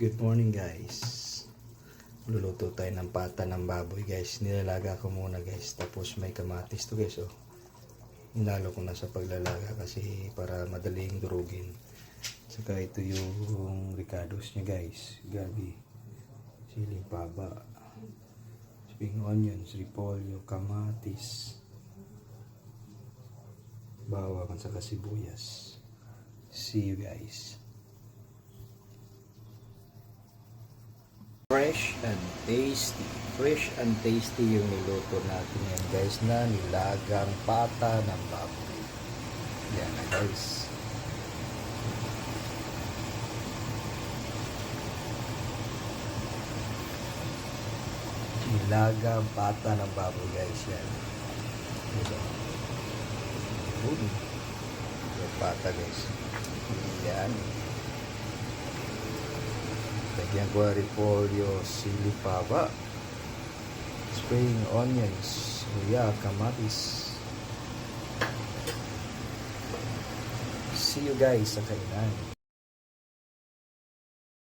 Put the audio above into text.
Good morning guys. Luluto tayo ng pata ng baboy guys. Nilalaga ko muna guys. Tapos may kamatis to guys oh. Hinalo ko na sa paglalaga kasi para madaling durugin. Saka ito yung ricados niya guys. Gabi, siling paba, spring onions, repolyo, kamatis, bawang at saka sibuyas. See you guys. Fresh and tasty yung niluto natin yan guys, na nilagang pata ng baboy. Yan na guys. Nilagang pata ng baboy guys, yan. Ito. Yung pata guys. Yan. Lagyan ko repolyo, sili paba, spring onions, luya, kamatis. See you guys sa kainan.